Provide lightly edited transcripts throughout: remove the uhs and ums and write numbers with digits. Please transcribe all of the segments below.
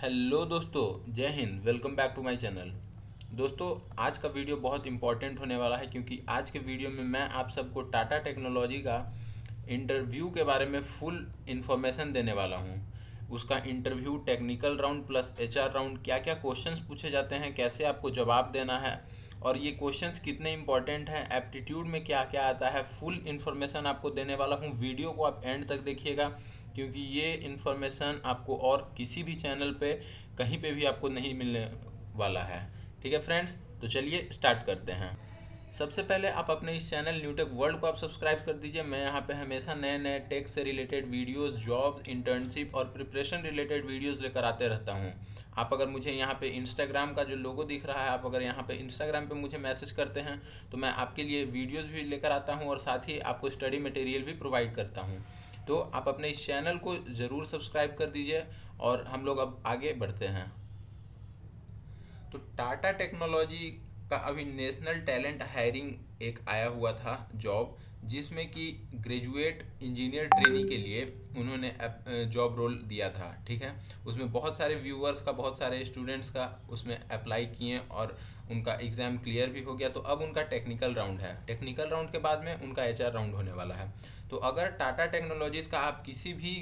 Hello दोस्तों, Jai Hind. Welcome back to my channel. दोस्तों, आज का वीडियो बहुत इंपॉर्टेंट होने वाला है क्योंकि आज के वीडियो में मैं आप सबको टाटा टेक्नोलॉजी का इंटरव्यू के बारे में फुल इन्फॉर्मेशन देने वाला हूं। उसका interview technical round plus HR round, क्या क्या क्वेश्चंस पूछे जाते हैं, कैसे आपको जवाब देना है और ये क्वेश्चंस कितने इंपॉर्टेंट हैं, एप्टीट्यूड में क्या क्या आता है, फुल इन्फॉर्मेशन आपको देने वाला हूँ। वीडियो को आप एंड तक देखिएगा क्योंकि ये इन्फॉर्मेशन आपको और किसी भी चैनल पे कहीं पे भी आपको नहीं मिलने वाला है। ठीक है फ्रेंड्स, तो चलिए स्टार्ट करते हैं। सबसे पहले आप अपने इस चैनल न्यूटेक वर्ल्ड को आप सब्सक्राइब कर दीजिए। मैं यहाँ पे हमेशा नए नए टेक से रिलेटेड वीडियोस, जॉब, इंटर्नशिप और प्रिपरेशन रिलेटेड वीडियोस लेकर आते रहता हूँ। आप अगर मुझे यहाँ पे इंस्टाग्राम का जो लोगो दिख रहा है, आप अगर यहाँ पे इंस्टाग्राम पे मुझे मैसेज करते हैं तो मैं आपके लिए वीडियोस भी लेकर आता हूँ और साथ ही आपको स्टडी मटेरियल भी प्रोवाइड करता हूँ। तो आप अपने इस चैनल को ज़रूर सब्सक्राइब कर दीजिए और हम लोग अब आगे बढ़ते हैं। तो टाटा टेक्नोलॉजी का अभी नेशनल टैलेंट हायरिंग एक आया हुआ था जॉब, जिसमें कि ग्रेजुएट इंजीनियर ट्रेनी के लिए उन्होंने जॉब रोल दिया था। ठीक है, उसमें बहुत सारे व्यूअर्स का, बहुत सारे स्टूडेंट्स का उसमें अप्लाई किए और उनका एग्ज़ाम क्लियर भी हो गया। तो अब उनका टेक्निकल राउंड है। टेक्निकल राउंड के बाद में उनका एचआर राउंड होने वाला है। तो अगर टाटा टेक्नोलॉजीज़ का आप किसी भी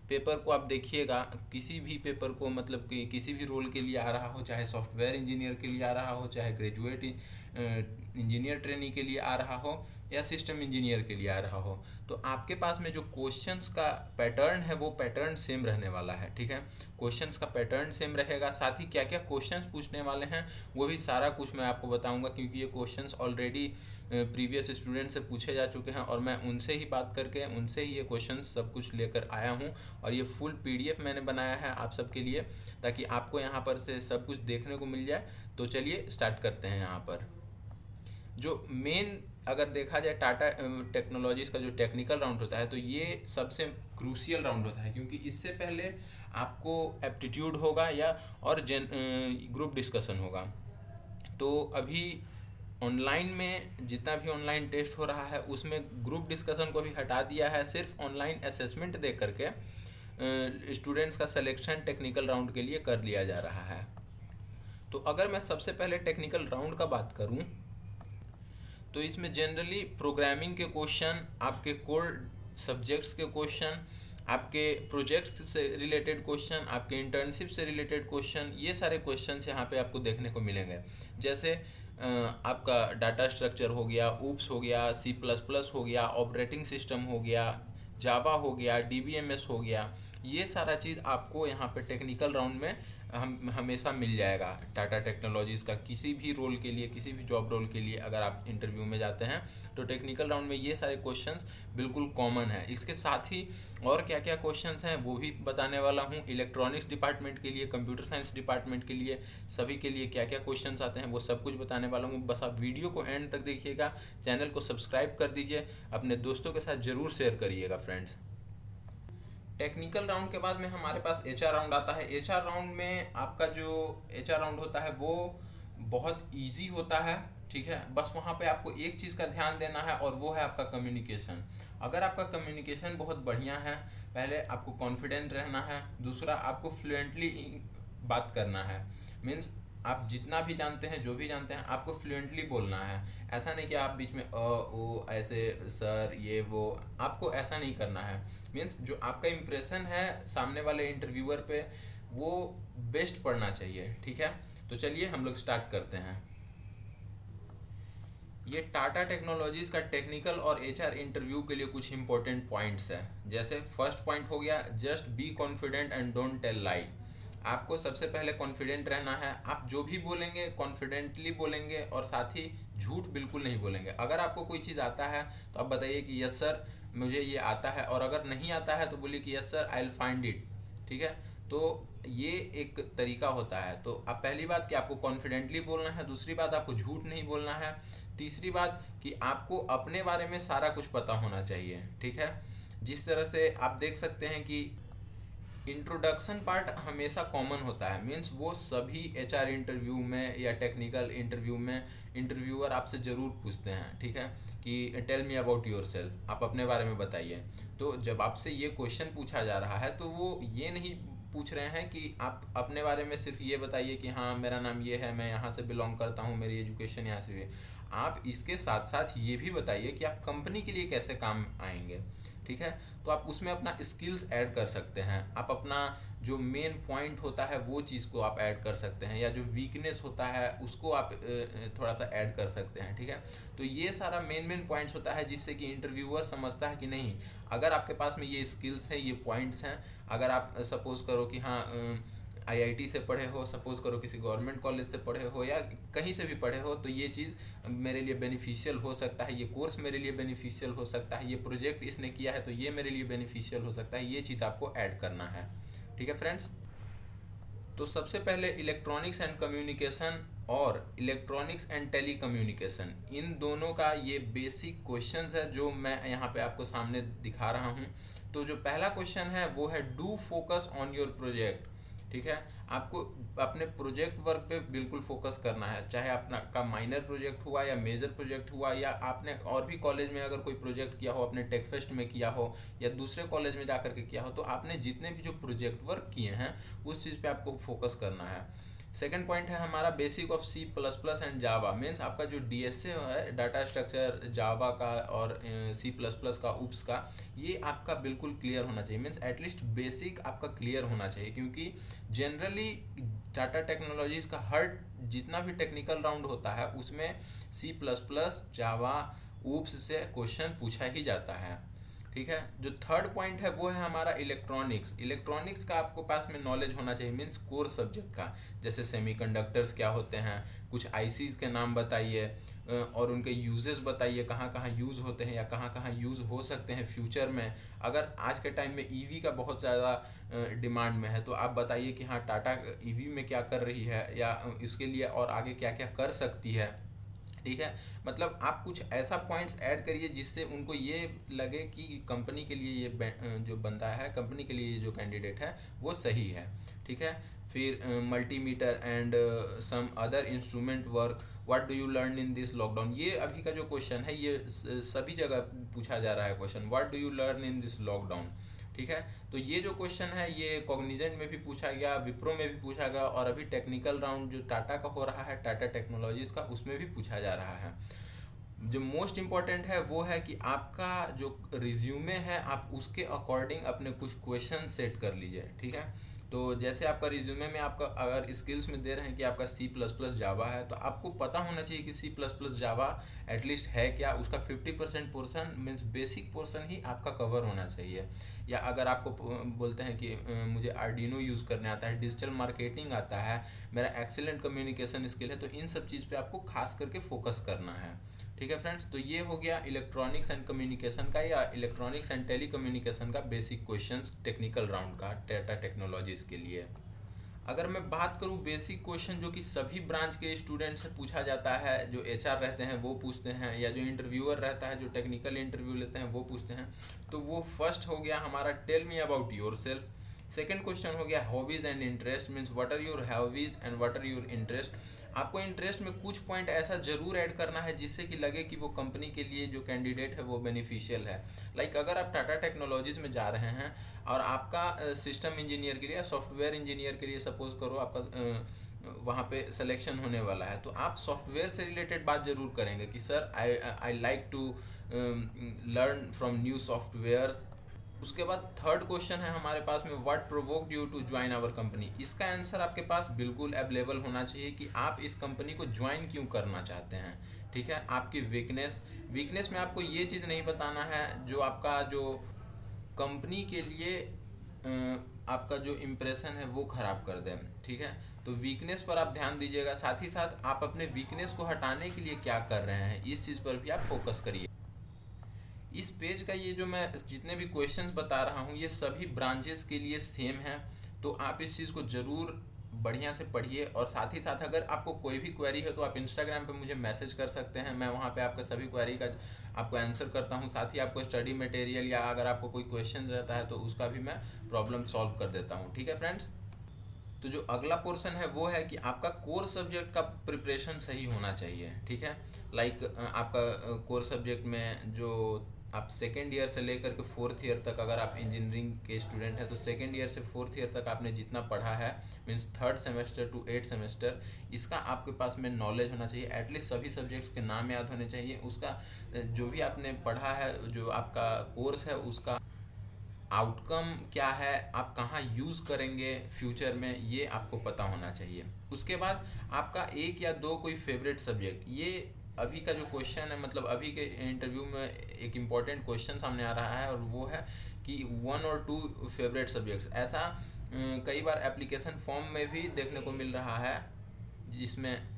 पेपर को आप देखिएगा, किसी भी पेपर को मतलब कि किसी भी रोल के लिए आ रहा हो, चाहे सॉफ्टवेयर इंजीनियर के लिए आ रहा हो, चाहे ग्रेजुएट इंजीनियर ट्रेनी के लिए आ रहा हो या सिस्टम इंजीनियर के लिए आ रहा हो, तो आपके पास में जो क्वेश्चंस का पैटर्न है वो पैटर्न सेम रहने वाला है। ठीक है, क्वेश्चंस का पैटर्न सेम रहेगा, साथ ही क्या क्या क्वेश्चंस पूछने वाले हैं वो भी सारा कुछ मैं आपको बताऊंगा क्योंकि ये क्वेश्चंस ऑलरेडी प्रीवियस स्टूडेंट से पूछे जा चुके हैं और मैं उनसे ही बात करके उनसे ही ये क्वेश्चंस सब कुछ लेकर आया हूँ। और ये फुल पीडीएफ मैंने बनाया है आप सबके लिए ताकि आपको यहाँ पर से सब कुछ देखने को मिल जाए। तो चलिए स्टार्ट करते हैं। यहाँ पर जो मेन अगर देखा जाए टाटा टेक्नोलॉजीज़ का जो टेक्निकल राउंड होता है तो ये सबसे क्रूशियल राउंड होता है क्योंकि इससे पहले आपको एप्टीट्यूड होगा या और ग्रुप डिस्कशन होगा। तो अभी ऑनलाइन में जितना भी ऑनलाइन टेस्ट हो रहा है उसमें ग्रुप डिस्कशन को भी हटा दिया है। सिर्फ ऑनलाइन असेसमेंट दे करके स्टूडेंट्स का सिलेक्शन टेक्निकल राउंड के लिए कर लिया जा रहा है। तो अगर मैं सबसे पहले टेक्निकल राउंड का बात करूं तो इसमें जनरली प्रोग्रामिंग के क्वेश्चन, आपके कोर सब्जेक्ट्स के क्वेश्चन, आपके प्रोजेक्ट्स से रिलेटेड क्वेश्चन, आपके इंटर्नशिप से रिलेटेड क्वेश्चन, ये सारे क्वेश्चंस यहाँ पे आपको देखने को मिलेंगे। जैसे आपका डाटा स्ट्रक्चर हो गया, ऊप्स हो गया, C++ हो गया, ऑपरेटिंग सिस्टम हो गया, जावा हो गया, DBMS हो गया, ये सारा चीज़ आपको यहाँ पे टेक्निकल राउंड में हम हमेशा मिल जाएगा। टाटा टेक्नोलॉजीज़ का किसी भी रोल के लिए, किसी भी जॉब रोल के लिए अगर आप इंटरव्यू में जाते हैं तो टेक्निकल राउंड में ये सारे क्वेश्चंस बिल्कुल कॉमन है। इसके साथ ही और क्या क्या क्वेश्चंस हैं वो भी बताने वाला हूँ। इलेक्ट्रॉनिक्स डिपार्टमेंट के लिए, कंप्यूटर साइंस डिपार्टमेंट के लिए, सभी के लिए क्या क्या क्वेश्चंस आते हैं वो सब कुछ बताने वाला हूँ। बस आप वीडियो को एंड तक देखिएगा, चैनल को सब्सक्राइब कर दीजिए, अपने दोस्तों के साथ ज़रूर शेयर करिएगा फ्रेंड्स। टेक्निकल राउंड के बाद में हमारे पास एचआर राउंड आता है। एचआर राउंड में आपका जो एचआर राउंड होता है वो बहुत इजी होता है। ठीक है, बस वहाँ पे आपको एक चीज़ का ध्यान देना है और वो है आपका कम्युनिकेशन। अगर आपका कम्युनिकेशन बहुत बढ़िया है, पहले आपको कॉन्फिडेंट रहना है, दूसरा आपको फ्लुएंटली बात करना है। मीन्स आप जितना भी जानते हैं, जो भी जानते हैं, आपको फ्लुएंटली बोलना है। ऐसा नहीं कि आप बीच में ओ ऐसे सर ये वो, आपको ऐसा नहीं करना है। मीन्स जो आपका इम्प्रेशन है सामने वाले इंटरव्यूअर पे वो बेस्ट पड़ना चाहिए। ठीक है, तो चलिए हम लोग स्टार्ट करते हैं। ये टाटा टेक्नोलॉजीज़ का टेक्निकल और एचआर इंटरव्यू के लिए कुछ इंपॉर्टेंट पॉइंट्स है। जैसे फर्स्ट पॉइंट हो गया, just be confident and don't tell lie. आपको सबसे पहले कॉन्फिडेंट रहना है। आप जो भी बोलेंगे कॉन्फिडेंटली बोलेंगे और साथ ही झूठ बिल्कुल नहीं बोलेंगे। अगर आपको कोई चीज़ आता है तो आप बताइए कि यस सर मुझे ये आता है, और अगर नहीं आता है तो बोलिए कि yes sir I will find it. ठीक है, तो ये एक तरीका होता है। तो आप पहली बात कि आपको कॉन्फिडेंटली बोलना है, दूसरी बात आपको झूठ नहीं बोलना है, तीसरी बात कि आपको अपने बारे में सारा कुछ पता होना चाहिए। ठीक है, जिस तरह से आप देख सकते हैं कि इंट्रोडक्शन पार्ट हमेशा कॉमन होता है। मीन्स वो सभी एचआर इंटरव्यू में या टेक्निकल इंटरव्यू में इंटरव्यूअर आपसे ज़रूर पूछते हैं। ठीक है, कि tell me about yourself, आप अपने बारे में बताइए। तो जब आपसे ये क्वेश्चन पूछा जा रहा है तो वो ये नहीं पूछ रहे हैं कि आप अपने बारे में सिर्फ ये बताइए कि हाँ मेरा नाम ये है, मैं यहाँ से बिलोंग करता हूँ, मेरी एजुकेशन यहाँ से हुई है। आप इसके साथ साथ ये भी बताइए कि आप कंपनी के लिए कैसे काम आएंगे, ठीक है। तो आप उसमें अपना स्किल्स ऐड कर सकते हैं, आप अपना जो मेन पॉइंट होता है वो चीज़ को आप ऐड कर सकते हैं, या जो वीकनेस होता है उसको आप थोड़ा सा ऐड कर सकते हैं, ठीक है। तो ये सारा मेन पॉइंट्स होता है जिससे कि इंटरव्यूअर समझता है कि नहीं, अगर आपके पास में ये स्किल्स हैं, ये पॉइंट्स हैं, अगर आप सपोज करो कि हाँ आईआईटी से पढ़े हो, सपोज करो किसी गवर्नमेंट कॉलेज से पढ़े हो या कहीं से भी पढ़े हो, तो ये चीज़ मेरे लिए बेनिफिशियल हो सकता है, ये कोर्स मेरे लिए बेनिफिशियल हो सकता है, ये प्रोजेक्ट इसने किया है तो ये मेरे लिए बेनिफिशियल हो सकता है, ये चीज़ आपको ऐड करना है, ठीक है फ्रेंड्स। तो सबसे पहले इलेक्ट्रॉनिक्स एंड कम्युनिकेशन और इलेक्ट्रॉनिक्स एंड टेली कम्युनिकेशन, इन दोनों का ये बेसिक क्वेश्चंस है जो मैं यहाँ पे आपको सामने दिखा रहा हूँ। तो जो पहला क्वेश्चन है वो है do focus on your project, ठीक है। आपको अपने प्रोजेक्ट वर्क पे बिल्कुल फोकस करना है, चाहे अपना का माइनर प्रोजेक्ट हुआ या मेजर प्रोजेक्ट हुआ, या आपने और भी कॉलेज में अगर कोई प्रोजेक्ट किया हो, अपने टेक फेस्ट में किया हो या दूसरे कॉलेज में जाकर के किया हो, तो आपने जितने भी जो प्रोजेक्ट वर्क किए हैं उस चीज़ पे आपको फोकस करना है। सेकंड पॉइंट है हमारा basic of C++ and Java, means आपका जो DSA है, डाटा स्ट्रक्चर जावा का और C++ का UPS का, ये आपका बिल्कुल क्लियर होना चाहिए, मीन्स एटलीस्ट बेसिक आपका क्लियर होना चाहिए, क्योंकि जनरली टाटा टेक्नोलॉजीज का हर जितना भी टेक्निकल राउंड होता है उसमें C++ जावा UPS से क्वेश्चन पूछा ही जाता है, ठीक है। जो थर्ड पॉइंट है वो है हमारा इलेक्ट्रॉनिक्स का आपको पास में नॉलेज होना चाहिए, मीन्स कोर सब्जेक्ट का, जैसे सेमीकंडक्टर्स क्या होते हैं, कुछ आईसीज के नाम बताइए और उनके यूजेस बताइए, कहाँ कहाँ यूज़ होते हैं या कहाँ कहाँ यूज़ हो सकते हैं फ्यूचर में। अगर आज के टाइम में ईवी का बहुत ज़्यादा डिमांड में है तो आप बताइए कि हाँ टाटा ईवी में क्या कर रही है या इसके लिए और आगे क्या क्या कर सकती है, ठीक है। मतलब आप कुछ ऐसा पॉइंट्स ऐड करिए जिससे उनको ये लगे कि कंपनी के लिए ये जो बंदा है, कंपनी के लिए ये जो कैंडिडेट है वो सही है, ठीक है। फिर multimeter and some other instrument work, what do you learn in this lockdown, ये अभी का जो क्वेश्चन है ये सभी जगह पूछा जा रहा है question, what do you learn in this lockdown, ठीक है। तो ये जो क्वेश्चन है ये कॉग्निजेंट में भी पूछा गया, विप्रो में भी पूछा गया, और अभी टेक्निकल राउंड जो टाटा का हो रहा है, टाटा टेक्नोलॉजीज का, उसमें भी पूछा जा रहा है। जो मोस्ट इम्पॉर्टेंट है वो है कि आपका जो रिज्यूमे है आप उसके अकॉर्डिंग अपने कुछ क्वेश्चन सेट कर लीजिए, ठीक है। तो जैसे आपका रिज्यूमे में आपका अगर स्किल्स में दे रहे हैं कि आपका C++ जावा है, तो आपको पता होना चाहिए कि C++ जावा एटलीस्ट है क्या, उसका 50% पोर्सन मीन्स बेसिक पोर्सन ही आपका कवर होना चाहिए। या अगर आपको बोलते हैं कि मुझे आर्डिनो यूज़ करने आता है, डिजिटल मार्केटिंग आता है, मेरा एक्सीलेंट कम्युनिकेशन स्किल है, तो इन सब चीज़ पे आपको खास करके फोकस करना है, ठीक है फ्रेंड्स। तो ये हो गया इलेक्ट्रॉनिक्स एंड कम्युनिकेशन का या इलेक्ट्रॉनिक्स एंड टेली कम्युनिकेशन का बेसिक क्वेश्चंस टेक्निकल राउंड का टाटा टेक्नोलॉजीज के लिए। अगर मैं बात करूं बेसिक क्वेश्चन जो कि सभी ब्रांच के स्टूडेंट से पूछा जाता है, जो HR रहते हैं वो पूछते हैं, या जो इंटरव्यूअर रहता है जो टेक्निकल इंटरव्यू लेते हैं वो पूछते हैं, तो वो फर्स्ट हो गया हमारा tell me about yourself. Second question हो गया hobbies and interest, means what are your hobbies and what are your interest. आपको इंटरेस्ट में कुछ पॉइंट ऐसा जरूर ऐड करना है जिससे कि लगे कि वो कंपनी के लिए जो कैंडिडेट है वो बेनिफिशियल है। लाइक अगर आप टाटा टेक्नोलॉजीज में जा रहे हैं और आपका सिस्टम इंजीनियर के लिए या सॉफ्टवेयर इंजीनियर के लिए सपोज करो आपका वहाँ पे सिलेक्शन होने वाला है, तो आप सॉफ्टवेयर से रिलेटेड बात जरूर करेंगे कि sir I like to learn from new softwares. उसके बाद थर्ड क्वेश्चन है हमारे पास में what provoked you to join our company. इसका आंसर आपके पास बिल्कुल अवेलेबल होना चाहिए कि आप इस कंपनी को ज्वाइन क्यों करना चाहते हैं, ठीक है। आपकी वीकनेस में आपको ये चीज़ नहीं बताना है जो आपका जो कंपनी के लिए आपका जो इम्प्रेशन है वो ख़राब कर दें, ठीक है। तो वीकनेस पर आप ध्यान दीजिएगा, साथ ही साथ आप अपने वीकनेस को हटाने के लिए क्या कर रहे हैं इस चीज़ पर भी आप फोकस करिए। इस पेज का ये जो मैं जितने भी क्वेश्चंस बता रहा हूँ ये सभी ब्रांचेस के लिए सेम है, तो आप इस चीज़ को ज़रूर बढ़िया से पढ़िए। और साथ ही साथ अगर आपको कोई भी क्वेरी है तो आप इंस्टाग्राम पे मुझे मैसेज कर सकते हैं, मैं वहाँ पे आपका सभी क्वेरी का आपको आंसर करता हूँ। साथ ही आपको स्टडी मटेरियल या अगर आपको कोई क्वेश्चन रहता है तो उसका भी मैं प्रॉब्लम सॉल्व कर देता हूँ, ठीक है फ्रेंड्स। तो जो अगला पोर्शन है वो है कि आपका कोर सब्जेक्ट का प्रिपरेशन सही होना चाहिए, ठीक है। लाइक आपका कोर सब्जेक्ट में जो आप सेकेंड ईयर से लेकर के फोर्थ ईयर तक, अगर आप इंजीनियरिंग के स्टूडेंट हैं तो सेकेंड ईयर से फोर्थ ईयर तक आपने जितना पढ़ा है, means third semester to eight semester, इसका आपके पास में नॉलेज होना चाहिए। एटलीस्ट सभी सब्जेक्ट्स के नाम याद होने चाहिए। उसका जो भी आपने पढ़ा है, जो आपका कोर्स है, उसका आउटकम क्या है, आप कहाँ यूज़ करेंगे फ्यूचर में, ये आपको पता होना चाहिए। उसके बाद आपका एक या दो कोई फेवरेट सब्जेक्ट, ये अभी का जो क्वेश्चन है, मतलब अभी के इंटरव्यू में एक इम्पॉर्टेंट क्वेश्चन सामने आ रहा है, और वो है कि 1 और 2 फेवरेट सब्जेक्ट्स। ऐसा कई बार एप्लीकेशन फॉर्म में भी देखने को मिल रहा है, जिसमें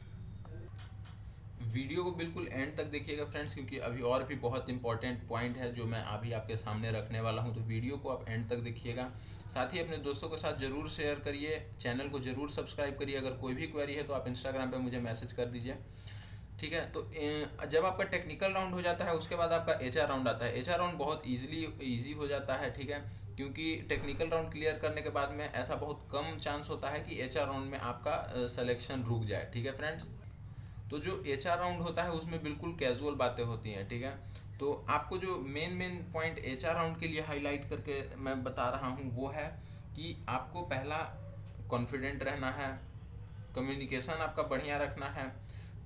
वीडियो को बिल्कुल एंड तक देखिएगा फ्रेंड्स, क्योंकि अभी और भी बहुत इंपॉर्टेंट पॉइंट है जो मैं अभी आपके सामने रखने वाला हूं। तो वीडियो को आप एंड तक देखिएगा। साथ ही अपने दोस्तों के साथ ज़रूर शेयर करिए, चैनल को ज़रूर सब्सक्राइब करिए। अगर कोई भी क्वेरी है तो आप इंस्टाग्राम पे मुझे मैसेज कर दीजिए, ठीक है। तो जब आपका टेक्निकल राउंड हो जाता है, उसके बाद आपका एचआर राउंड आता है। एचआर राउंड बहुत ईजी हो जाता है, ठीक है, क्योंकि टेक्निकल राउंड क्लियर करने के बाद में ऐसा बहुत कम चांस होता है कि एचआर राउंड में आपका सिलेक्शन रुक जाए, ठीक है फ्रेंड्स। तो जो एचआर राउंड होता है उसमें बिल्कुल कैजुअल बातें होती हैं, ठीक है। तो आपको जो मेन पॉइंट एचआर राउंड के लिए हाईलाइट करके मैं बता रहा हूँ, वो है कि आपको पहला कॉन्फिडेंट रहना है, कम्युनिकेशन आपका बढ़िया रखना है,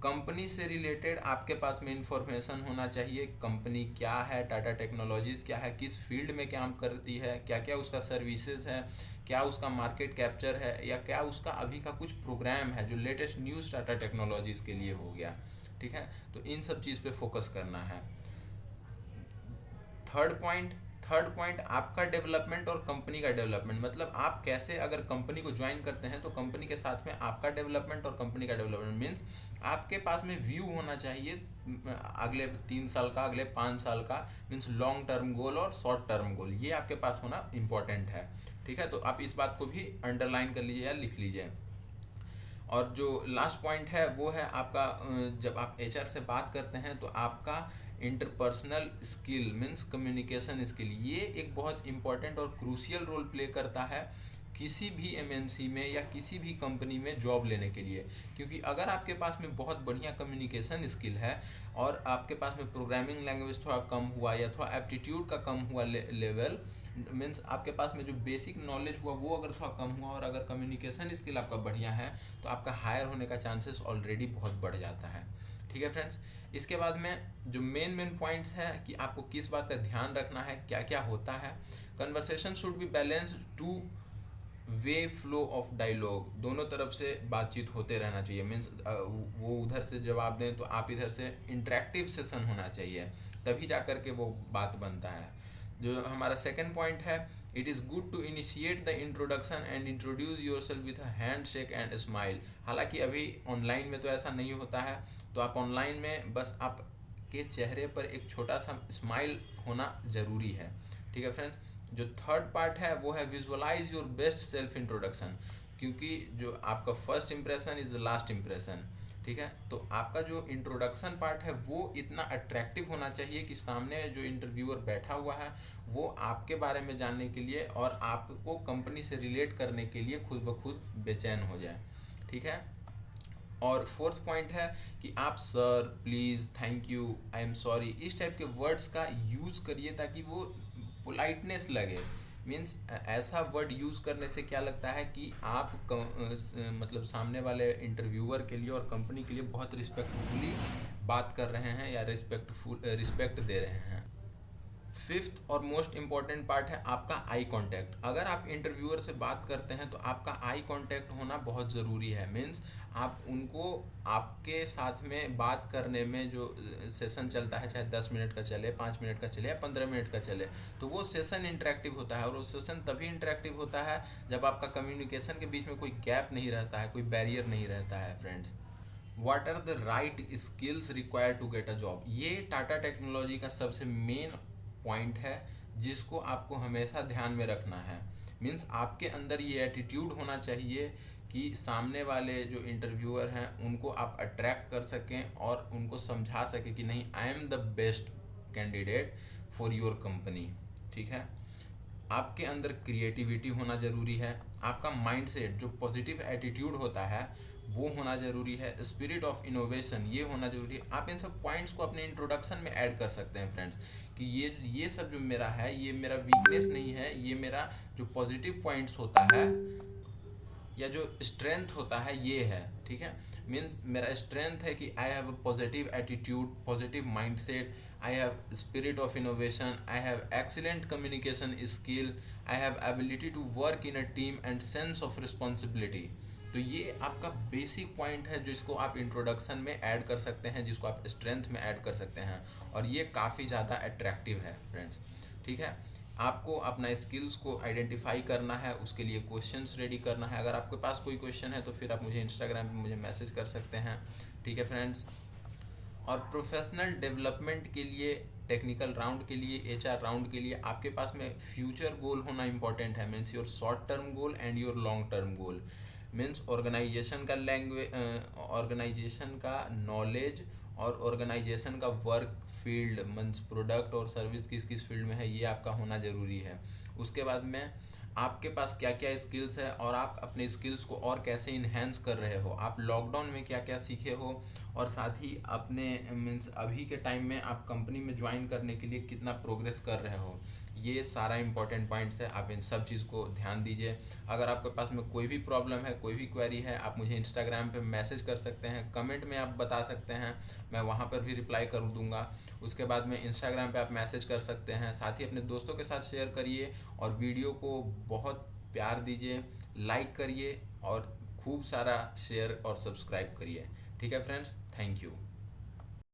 कंपनी से रिलेटेड आपके पास में इंफॉर्मेशन होना चाहिए। कंपनी क्या है, टाटा टेक्नोलॉजीज़ क्या है, किस फील्ड में काम करती है, क्या क्या उसका सर्विसेज है, क्या उसका मार्केट कैप्चर है, या क्या उसका अभी का कुछ प्रोग्राम है जो लेटेस्ट न्यूज़ टाटा टेक्नोलॉजीज़ के लिए हो गया, ठीक है। तो इन सब चीज़ पे फोकस करना है। थर्ड पॉइंट आपका डेवलपमेंट और कंपनी का डेवलपमेंट, मतलब आप कैसे अगर कंपनी को ज्वाइन करते हैं तो कंपनी के साथ में आपका डेवलपमेंट और कंपनी का डेवलपमेंट, मीन्स आपके पास में व्यू होना चाहिए अगले 3 साल का, अगले 5 साल का, मीन्स लॉन्ग टर्म गोल और शॉर्ट टर्म गोल, ये आपके पास होना इम्पॉर्टेंट है, ठीक है। तो आप इस बात को भी अंडरलाइन कर लीजिए या लिख लीजिए। और जो लास्ट पॉइंट है वो है आपका, जब आप एचआर से बात करते हैं तो आपका interpersonal skill, means communication skill, ये एक बहुत इंपॉर्टेंट और क्रूशियल रोल प्ले करता है किसी भी एमएनसी में या किसी भी कंपनी में जॉब लेने के लिए। क्योंकि अगर आपके पास में बहुत बढ़िया कम्युनिकेशन स्किल है और आपके पास में प्रोग्रामिंग लैंग्वेज थोड़ा कम हुआ या थोड़ा एप्टीट्यूड का कम हुआ लेवल, मीन्स आपके पास में जो बेसिक नॉलेज हुआ वो अगर थोड़ा कम हुआ, और अगर कम्युनिकेशन स्किल आपका बढ़िया है तो आपका हायर होने का चांसेस ऑलरेडी बहुत बढ़ जाता है, ठीक है फ्रेंड्स। इसके बाद में जो मेन पॉइंट्स हैं कि आपको किस बात का ध्यान रखना है, क्या क्या होता है। Conversation should be balance two way flow of dialogue, दोनों तरफ से बातचीत होते रहना चाहिए, मीन्स वो उधर से जवाब दें तो आप इधर से इंटरेक्टिव सेशन होना चाहिए, तभी जा कर के वो बात बनता है। जो हमारा सेकंड पॉइंट है, it is good to initiate the introduction and introduce yourself with a handshake and smile. हालांकि अभी ऑनलाइन में तो ऐसा नहीं होता है, तो आप ऑनलाइन में बस आपके चेहरे पर एक छोटा सा स्माइल होना ज़रूरी है, ठीक है फ्रेंड्स। जो थर्ड पार्ट है वो है visualise your best self introduction, क्योंकि जो आपका first impression is the last impression, ठीक है। तो आपका जो इंट्रोडक्शन पार्ट है वो इतना अट्रैक्टिव होना चाहिए कि सामने जो इंटरव्यूअर बैठा हुआ है वो आपके बारे में जानने के लिए और आपको कंपनी से रिलेट करने के लिए खुद ब खुद बेचैन हो जाए, ठीक है। और फोर्थ पॉइंट है कि आप sir, please, thank you, I am sorry, इस टाइप के वर्ड्स का यूज़ करिए ताकि वो पोलाइटनेस लगे। मीन्स ऐसा वर्ड यूज़ करने से क्या लगता है कि आप मतलब सामने वाले इंटरव्यूअर के लिए और कंपनी के लिए बहुत रिस्पेक्टफुली बात कर रहे हैं या रिस्पेक्ट दे रहे हैं। फिफ्थ और मोस्ट इम्पॉर्टेंट पार्ट है आपका आई कांटेक्ट। अगर आप इंटरव्यूअर से बात करते हैं तो आपका आई कांटेक्ट होना बहुत ज़रूरी है। मीन्स आप उनको आपके साथ में बात करने में जो सेशन चलता है, चाहे 10 मिनट का चले, 5 मिनट का चले या 15 मिनट का चले, तो वो सेशन इंटरेक्टिव होता है। और वो सेशन तभी इंटरेक्टिव होता है जब आपका कम्युनिकेशन के बीच में कोई गैप नहीं रहता है, कोई बैरियर नहीं रहता है friends. What are the right skills required to get a job, ये टाटा टेक्नोलॉजी का सबसे मेन पॉइंट है जिसको आपको हमेशा ध्यान में रखना है। मीन्स आपके अंदर ये एटीट्यूड होना चाहिए कि सामने वाले जो इंटरव्यूअर हैं उनको आप अट्रैक्ट कर सकें और उनको समझा सकें कि नहीं, I am the best candidate for your company, ठीक है। आपके अंदर क्रिएटिविटी होना ज़रूरी है। आपका माइंडसेट जो पॉजिटिव एटीट्यूड होता है वो होना ज़रूरी है। स्पिरिट ऑफ इनोवेशन ये होना ज़रूरी है। आप इन सब पॉइंट्स को अपने इंट्रोडक्शन में ऐड कर सकते हैं फ्रेंड्स, कि ये सब जो मेरा है ये मेरा वीकनेस नहीं है, ये मेरा जो पॉजिटिव पॉइंट्स होता है या जो स्ट्रेंथ होता है ये है। ठीक है, मीन्स मेरा स्ट्रेंथ है कि I have a positive attitude, positive mindset, I have spirit of innovation, I have excellent communication skill, I have ability to work in a team and sense of responsibility. तो ये आपका basic point है जो इसको आप introduction में add कर सकते हैं, जिसको आप स्ट्रेंथ में ऐड कर सकते हैं, और ये काफ़ी ज़्यादा अट्रैक्टिव है फ्रेंड्स। ठीक है, आपको अपना स्किल्स को आइडेंटिफाई करना है, उसके लिए क्वेश्चंस रेडी करना है। अगर आपके पास कोई क्वेश्चन है तो फिर आप मुझे इंस्टाग्राम पे मुझे मैसेज कर सकते हैं। ठीक है फ्रेंड्स, और प्रोफेशनल डेवलपमेंट के लिए, टेक्निकल राउंड के लिए, एचआर राउंड के लिए आपके पास में फ्यूचर गोल होना इंपॉर्टेंट है। Means your short term goal and your long term goal. Means organisation का ऑर्गेनाइजेशन का नॉलेज और ऑर्गेनाइजेशन का वर्क फील्ड, मीन्स प्रोडक्ट और सर्विस किस किस फील्ड में है, ये आपका होना ज़रूरी है। उसके बाद में आपके पास क्या क्या स्किल्स है और आप अपने स्किल्स को और कैसे इन्हेंस कर रहे हो, आप लॉकडाउन में क्या क्या सीखे हो, और साथ ही अपने मीन्स अभी के टाइम में आप कंपनी में ज्वाइन करने के लिए कितना प्रोग्रेस कर रहे हो, ये सारा इंपॉर्टेंट पॉइंट्स है। आप इन सब चीज़ को ध्यान दीजिए। अगर आपके पास में कोई भी प्रॉब्लम है, कोई भी क्वेरी है, आप मुझे इंस्टाग्राम पे मैसेज कर सकते हैं, कमेंट में आप बता सकते हैं, मैं वहाँ पर भी रिप्लाई कर दूँगा। उसके बाद में इंस्टाग्राम पे आप मैसेज कर सकते हैं। साथ ही अपने दोस्तों के साथ शेयर करिए और वीडियो को बहुत प्यार दीजिए, लाइक करिए और खूब सारा शेयर और सब्सक्राइब करिए। ठीक है फ्रेंड्स, थैंक यू।